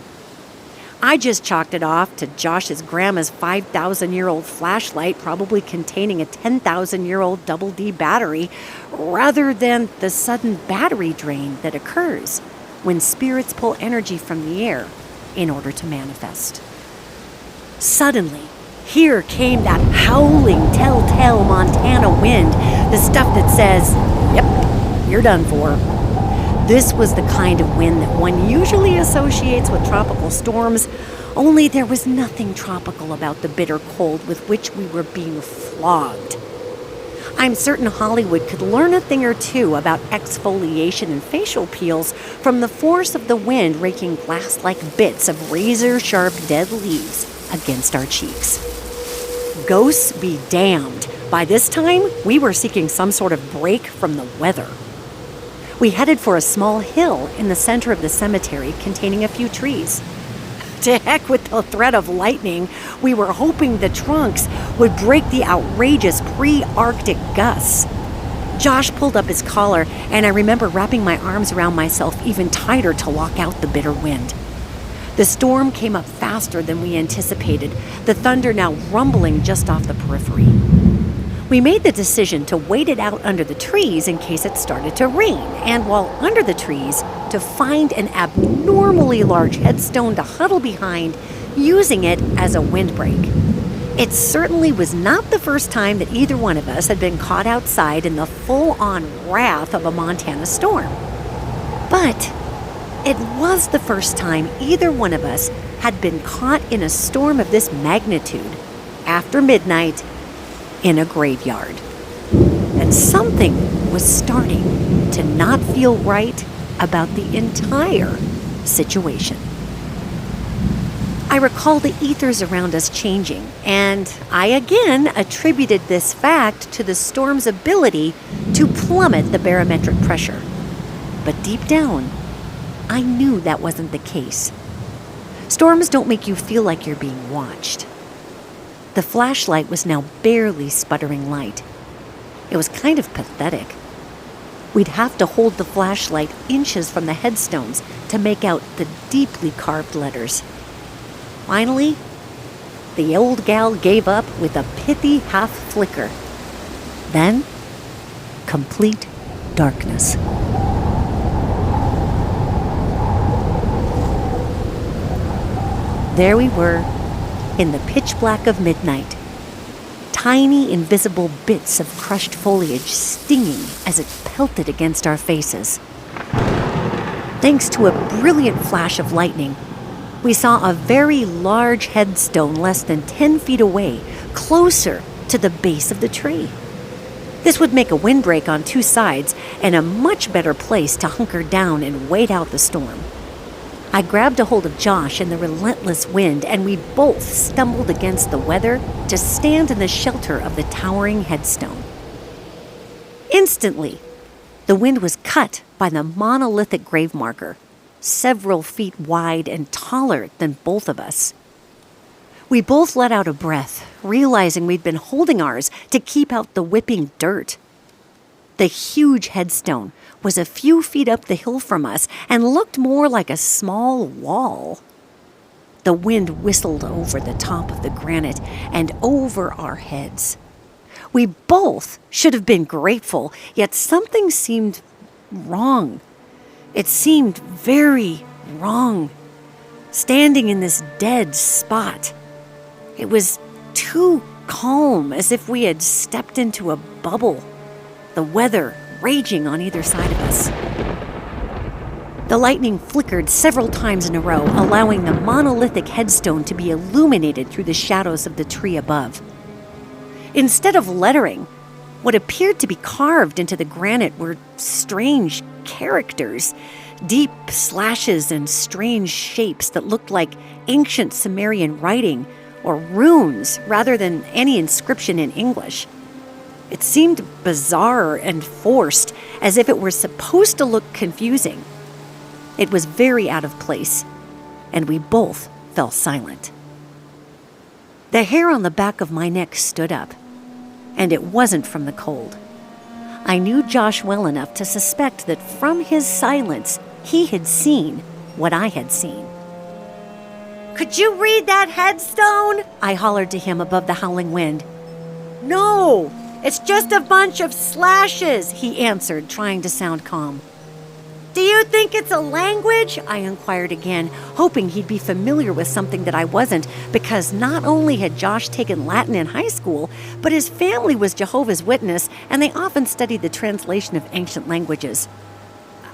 I just chalked it off to Josh's grandma's 5,000-year-old flashlight probably containing a 10,000-year-old double D battery, rather than the sudden battery drain that occurs when spirits pull energy from the air in order to manifest. Suddenly, here came that howling, telltale Montana wind, the stuff that says, "Yep, you're done for." This was the kind of wind that one usually associates with tropical storms, only there was nothing tropical about the bitter cold with which we were being flogged. I'm certain Hollywood could learn a thing or two about exfoliation and facial peels from the force of the wind raking glass-like bits of razor-sharp dead leaves against our cheeks. Ghosts be damned. By this time, we were seeking some sort of break from the weather. We headed for a small hill in the center of the cemetery containing a few trees. To heck with the threat of lightning, we were hoping the trunks would break the outrageous pre-Arctic gusts. Josh pulled up his collar, and I remember wrapping my arms around myself even tighter to lock out the bitter wind. The storm came up faster than we anticipated, the thunder now rumbling just off the periphery. We made the decision to wait it out under the trees in case it started to rain, and while under the trees, to find an abnormally large headstone to huddle behind, using it as a windbreak. It certainly was not the first time that either one of us had been caught outside in the full-on wrath of a Montana storm. But it was the first time either one of us had been caught in a storm of this magnitude after midnight in a graveyard. And something was starting to not feel right about the entire situation. I recall the ethers around us changing, and I again attributed this fact to the storm's ability to plummet the barometric pressure. But deep down, I knew that wasn't the case. Storms don't make you feel like you're being watched. The flashlight was now barely sputtering light. It was kind of pathetic. We'd have to hold the flashlight inches from the headstones to make out the deeply carved letters. Finally, the old gal gave up with a pithy half flicker. Then, complete darkness. There we were, in the pitch black of midnight, tiny invisible bits of crushed foliage stinging as it pelted against our faces. Thanks to a brilliant flash of lightning, we saw a very large headstone less than 10 feet away, closer to the base of the tree. This would make a windbreak on two sides and a much better place to hunker down and wait out the storm. I grabbed a hold of Josh in the relentless wind, and we both stumbled against the weather to stand in the shelter of the towering headstone. Instantly, the wind was cut by the monolithic grave marker, several feet wide and taller than both of us. We both let out a breath, realizing we'd been holding ours to keep out the whipping dirt. The huge headstone was a few feet up the hill from us and looked more like a small wall. The wind whistled over the top of the granite and over our heads. We both should have been grateful, yet something seemed wrong. It seemed very wrong. Standing in this dead spot, it was too calm, as if we had stepped into a bubble, the weather raging on either side of us. The lightning flickered several times in a row, allowing the monolithic headstone to be illuminated through the shadows of the tree above. Instead of lettering, what appeared to be carved into the granite were strange characters, deep slashes and strange shapes that looked like ancient Sumerian writing or runes rather than any inscription in English. It seemed bizarre and forced, as if it were supposed to look confusing. It was very out of place, and we both fell silent. The hair on the back of my neck stood up, and it wasn't from the cold. I knew Josh well enough to suspect that from his silence, he had seen what I had seen. "Could you read that headstone?" I hollered to him above the howling wind. "No! It's just a bunch of slashes," he answered, trying to sound calm. "Do you think it's a language?" I inquired again, hoping he'd be familiar with something that I wasn't, because not only had Josh taken Latin in high school, but his family was Jehovah's Witness, and they often studied the translation of ancient languages.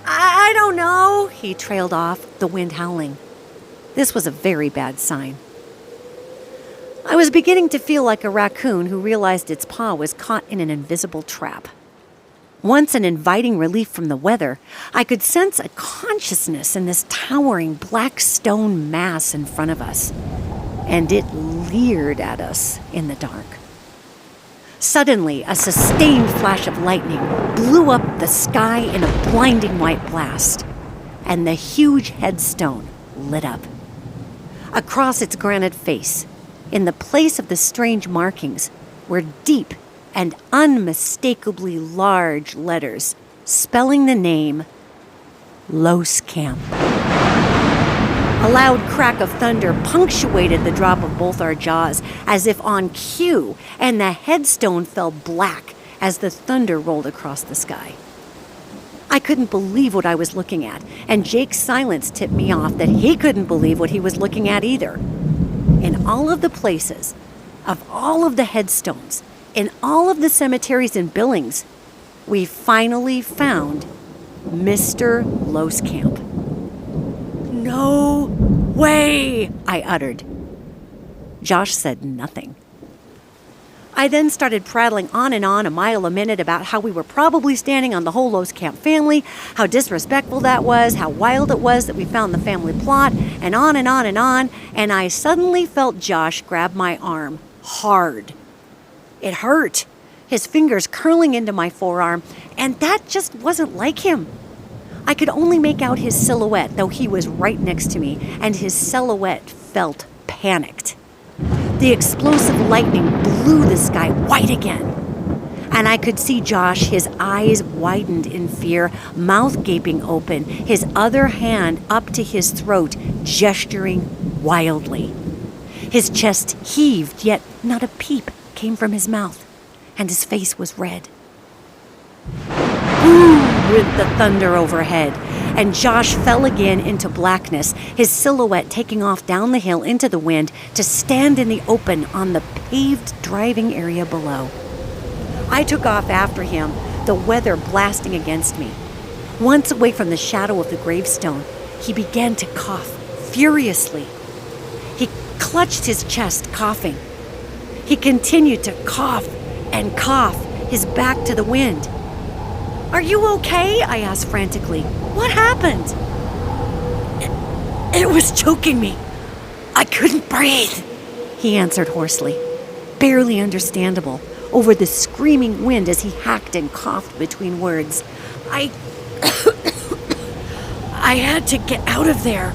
I don't know, he trailed off, the wind howling. This was a very bad sign. I was beginning to feel like a raccoon who realized its paw was caught in an invisible trap. Once an inviting relief from the weather, I could sense a consciousness in this towering black stone mass in front of us, and it leered at us in the dark. Suddenly, a sustained flash of lightning blew up the sky in a blinding white blast, and the huge headstone lit up. Across its granite face, in the place of the strange markings, were deep and unmistakably large letters spelling the name Los Camp. A loud crack of thunder punctuated the drop of both our jaws as if on cue, and the headstone fell black as the thunder rolled across the sky. I couldn't believe what I was looking at, and Jake's silence tipped me off that he couldn't believe what he was looking at either. In all of the places, of all of the headstones, in all of the cemeteries in Billings, we finally found Mr. Los Camp. No way, I uttered. Josh said nothing. I then started prattling on and on a mile a minute about how we were probably standing on the whole Los Camp family, how disrespectful that was, how wild it was that we found the family plot, and on and on and on, and I suddenly felt Josh grab my arm hard. It hurt, his fingers curling into my forearm, and that just wasn't like him. I could only make out his silhouette, though he was right next to me, and his silhouette felt panicked. The explosive lightning blew the sky white again, and I could see Josh, his eyes widened in fear, mouth gaping open, his other hand up to his throat, gesturing wildly. His chest heaved, yet not a peep came from his mouth, and his face was red. Boom went the thunder overhead, and Josh fell again into blackness, his silhouette taking off down the hill into the wind to stand in the open on the paved driving area below. I took off after him, the weather blasting against me. Once away from the shadow of the gravestone, he began to cough furiously. He clutched his chest, coughing. He continued to cough and cough, his back to the wind. "Are you okay?" I asked frantically. "What happened?" It was choking me. I couldn't breathe, he answered hoarsely, barely understandable, over the screaming wind as he hacked and coughed between words. I had to get out of there.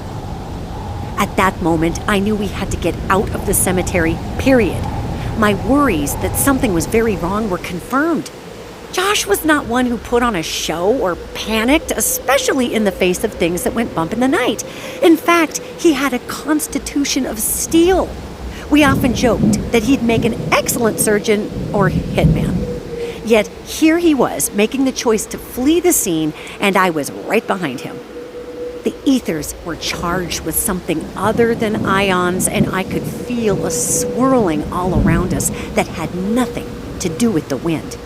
At that moment, I knew we had to get out of the cemetery, period. My worries that something was very wrong were confirmed. Josh was not one who put on a show or panicked, especially in the face of things that went bump in the night. In fact, he had a constitution of steel. We often joked that he'd make an excellent surgeon or hitman. Yet here he was, making the choice to flee the scene, and I was right behind him. The ethers were charged with something other than ions, and I could feel a swirling all around us that had nothing to do with the wind.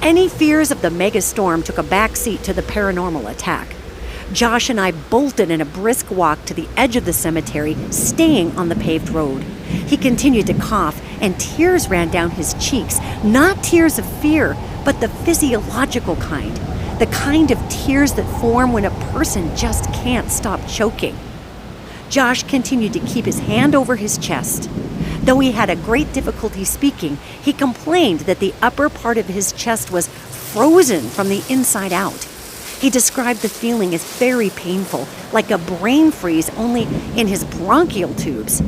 Any fears of the megastorm took a backseat to the paranormal attack. Josh and I bolted in a brisk walk to the edge of the cemetery, staying on the paved road. He continued to cough, and tears ran down his cheeks, not tears of fear, but the physiological kind. The kind of tears that form when a person just can't stop choking. Josh continued to keep his hand over his chest. Though he had a great difficulty speaking, he complained that the upper part of his chest was frozen from the inside out. He described the feeling as very painful, like a brain freeze, only in his bronchial tubes.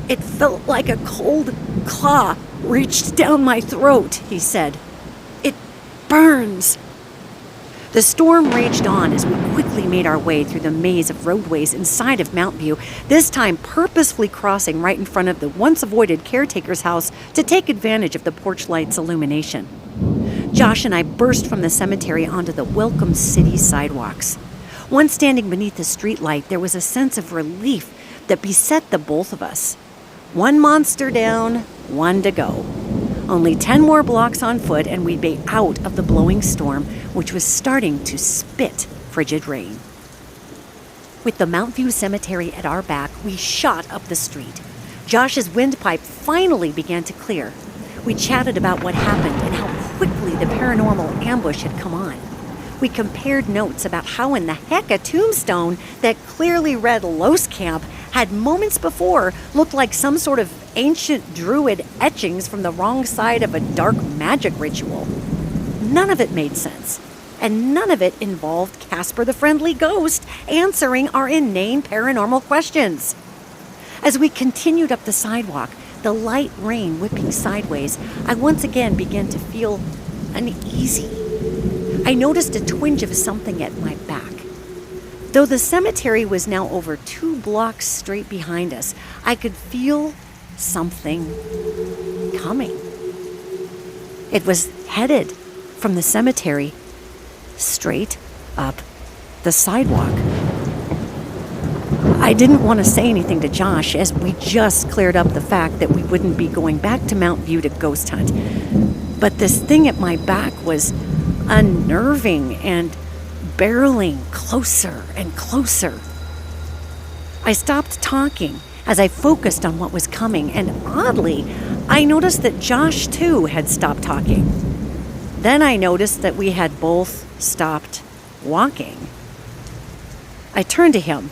"It felt like a cold claw reached down my throat," he said. "It burns." The storm raged on as we quickly made our way through the maze of roadways inside of Mount View, this time purposefully crossing right in front of the once-avoided caretaker's house to take advantage of the porch light's illumination. Josh and I burst from the cemetery onto the welcome city sidewalks. Once standing beneath the streetlight, there was a sense of relief that beset the both of us. One monster down, one to go. Only 10 more blocks on foot and we'd be out of the blowing storm, which was starting to spit frigid rain. With the Mount View Cemetery at our back, we shot up the street. Josh's windpipe finally began to clear. We chatted about what happened and how quickly the paranormal ambush had come on. We compared notes about how in the heck a tombstone that clearly read Los Camp had moments before looked like some sort of ancient druid etchings from the wrong side of a dark magic ritual. None of it made sense, and none of it involved Casper the Friendly Ghost answering our inane paranormal questions. As we continued up the sidewalk, the light rain whipping sideways, I once again began to feel uneasy. I noticed a twinge of something at my back. Though the cemetery was now over 2 blocks straight behind us, I could feel something coming. It was headed from the cemetery straight up the sidewalk. I didn't want to say anything to Josh as we just cleared up the fact that we wouldn't be going back to Mount View to ghost hunt. But this thing at my back was unnerving and barreling closer and closer. I stopped talking as I focused on what was coming, and oddly, I noticed that Josh too had stopped talking. Then I noticed that we had both stopped walking. I turned to him.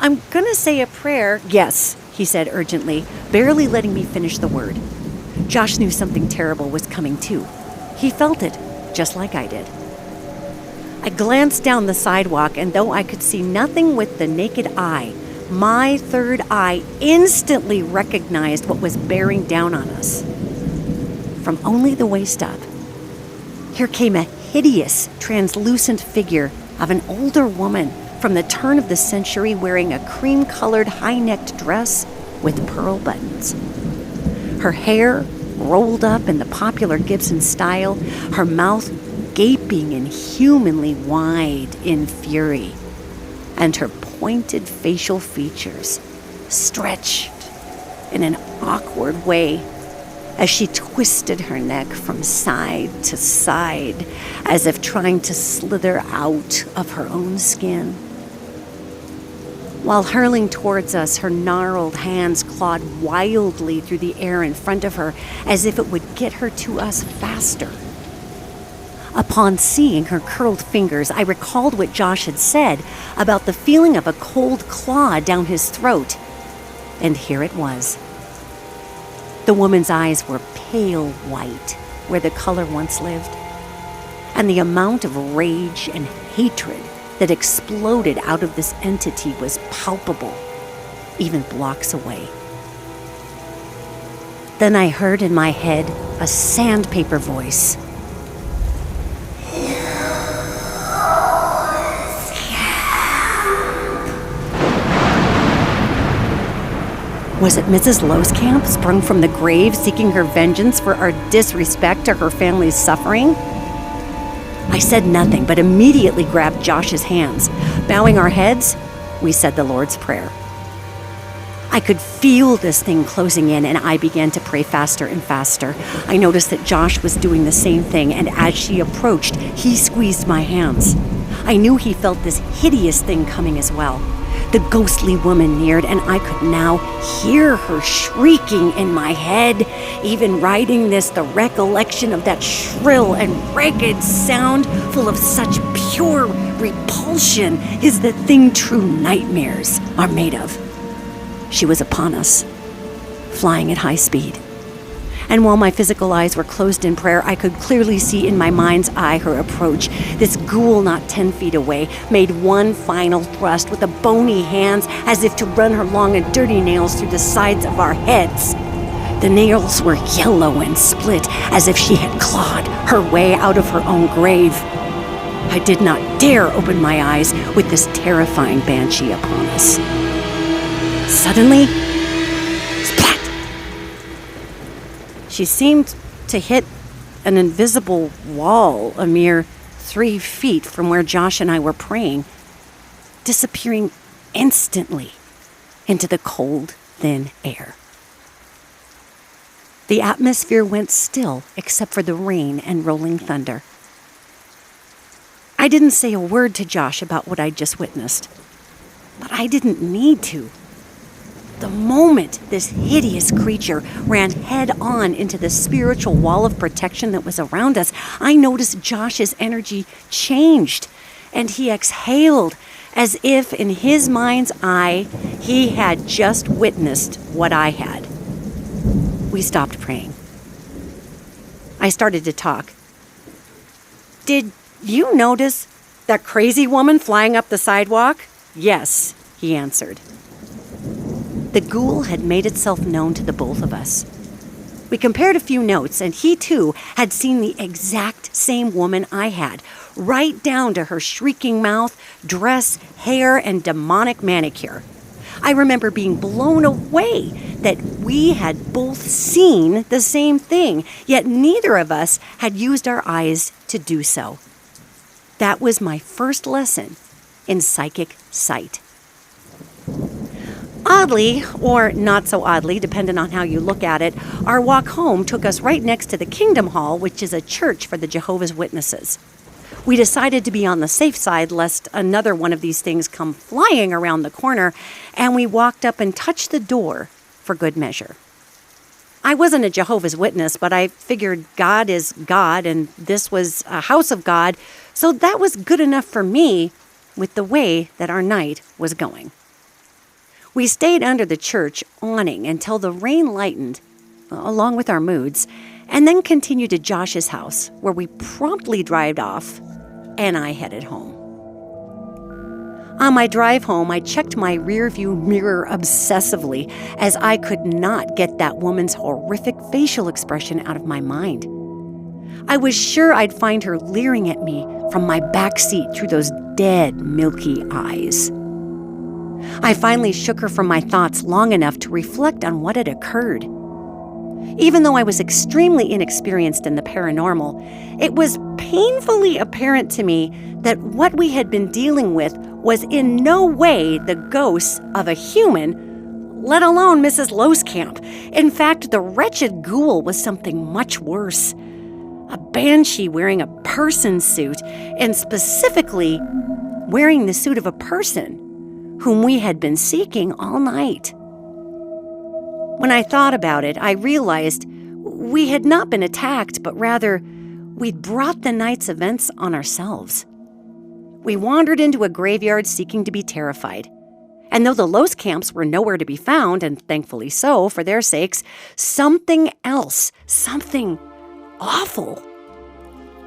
"I'm gonna say a prayer." "Yes," he said urgently, barely letting me finish the word. Josh knew something terrible was coming too. He felt it, just like I did. I glanced down the sidewalk, and though I could see nothing with the naked eye, my third eye instantly recognized what was bearing down on us. From only the waist up, here came a hideous, translucent figure of an older woman from the turn of the century wearing a cream-colored high-necked dress with pearl buttons. Her hair rolled up in the popular Gibson style, her mouth gaping inhumanly wide in fury, and her pointed facial features stretched in an awkward way as she twisted her neck from side to side as if trying to slither out of her own skin. While hurling towards us, her gnarled hands clawed wildly through the air in front of her as if it would get her to us faster. Upon seeing her curled fingers, I recalled what Josh had said about the feeling of a cold claw down his throat. And here it was. The woman's eyes were pale white, where the color once lived, and the amount of rage and hatred that exploded out of this entity was palpable, even blocks away. Then I heard in my head a sandpaper voice. Was it Mrs. Loskamp, sprung from the grave, seeking her vengeance for our disrespect to her family's suffering? I said nothing, but immediately grabbed Josh's hands. Bowing our heads, we said the Lord's Prayer. I could feel this thing closing in, and I began to pray faster and faster. I noticed that Josh was doing the same thing, and as she approached, he squeezed my hands. I knew he felt this hideous thing coming as well. The ghostly woman neared, and I could now hear her shrieking in my head. Even writing this, the recollection of that shrill and ragged sound full of such pure repulsion is the thing true nightmares are made of. She was upon us, flying at high speed. And while my physical eyes were closed in prayer, I could clearly see in my mind's eye her approach. This ghoul not 10 feet away made one final thrust with the bony hands as if to run her long and dirty nails through the sides of our heads. The nails were yellow and split as if she had clawed her way out of her own grave. I did not dare open my eyes with this terrifying banshee upon us. Suddenly, splat! She seemed to hit an invisible wall a mere 3 feet from where Josh and I were praying, disappearing instantly into the cold, thin air. The atmosphere went still except for the rain and rolling thunder. I didn't say a word to Josh about what I'd just witnessed, but I didn't need to. The moment this hideous creature ran head-on into the spiritual wall of protection that was around us, I noticed Josh's energy changed, and he exhaled as if in his mind's eye he had just witnessed what I had. We stopped praying. I started to talk. "Did you notice that crazy woman flying up the sidewalk?" "Yes," he answered. The ghoul had made itself known to the both of us. We compared a few notes, and he too had seen the exact same woman I had, right down to her shrieking mouth, dress, hair, and demonic manicure. I remember being blown away that we had both seen the same thing, yet neither of us had used our eyes to do so. That was my first lesson in psychic sight. Oddly, or not so oddly, depending on how you look at it, our walk home took us right next to the Kingdom Hall, which is a church for the Jehovah's Witnesses. We decided to be on the safe side lest another one of these things come flying around the corner, and we walked up and touched the door for good measure. I wasn't a Jehovah's Witness, but I figured God is God, and this was a house of God, so that was good enough for me with the way that our night was going. We stayed under the church awning until the rain lightened, along with our moods, and then continued to Josh's house, where we promptly drove off, and I headed home. On my drive home, I checked my rearview mirror obsessively, as I could not get that woman's horrific facial expression out of my mind. I was sure I'd find her leering at me from my back seat through those dead, milky eyes. I finally shook her from my thoughts long enough to reflect on what had occurred. Even though I was extremely inexperienced in the paranormal, it was painfully apparent to me that what we had been dealing with was in no way the ghosts of a human, let alone Mrs. Loskamp. In fact, the wretched ghoul was something much worse. A banshee wearing a person suit, and specifically wearing the suit of a person whom we had been seeking all night. When I thought about it, I realized we had not been attacked, but rather we'd brought the night's events on ourselves. We wandered into a graveyard seeking to be terrified. And though the Loskamps were nowhere to be found, and thankfully so for their sakes, something else, something awful,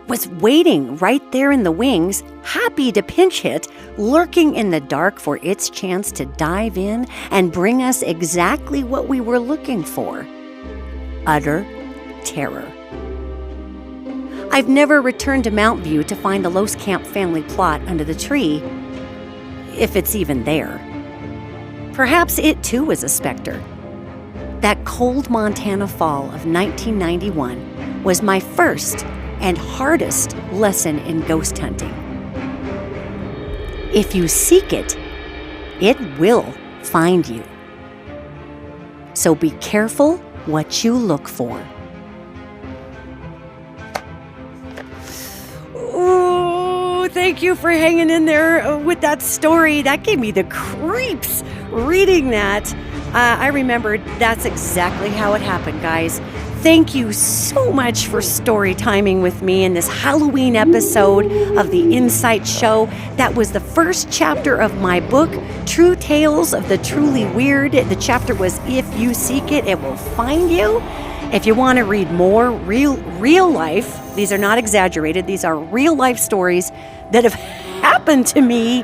was waiting right there in the wings, happy to pinch hit, lurking in the dark for its chance to dive in and bring us exactly what we were looking for: utter terror. I've never returned to Mount View to find the Loskamp family plot under the tree, if it's even there. Perhaps it too was a specter. That cold Montana fall of 1991 was my first and hardest lesson in ghost hunting. If you seek it, it will find you. So be careful what you look for. Oh, thank you for hanging in there with that story. That gave me the creeps reading that. I remembered that's exactly how it happened, guys. Thank you so much for story timing with me in this Halloween episode of the InPsight Show. That was the first chapter of my book, True Tales of the Truly Weird. The chapter was If You Seek It, It Will Find You. If you want to read more real life, these are not exaggerated, these are real life stories that have happened to me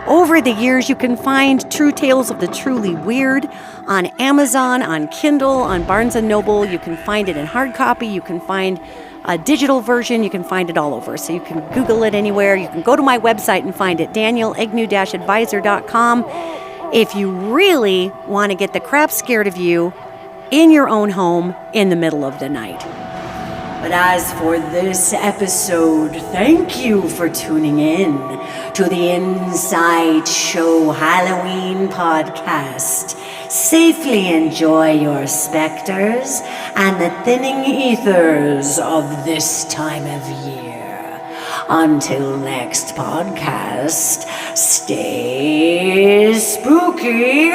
over the years. You can find True Tales of the Truly Weird on Amazon, on Kindle, on Barnes & Noble. You can find it in hard copy. You can find a digital version. You can find it all over. So you can Google it anywhere. You can go to my website and find it, DanielleEgnew-advisor.com. If you really want to get the crap scared of you in your own home in the middle of the night. But as for this episode, thank you for tuning in to the InPsight Show Halloween podcast. Safely enjoy your specters and the thinning ethers of this time of year. Until next podcast, stay spooky.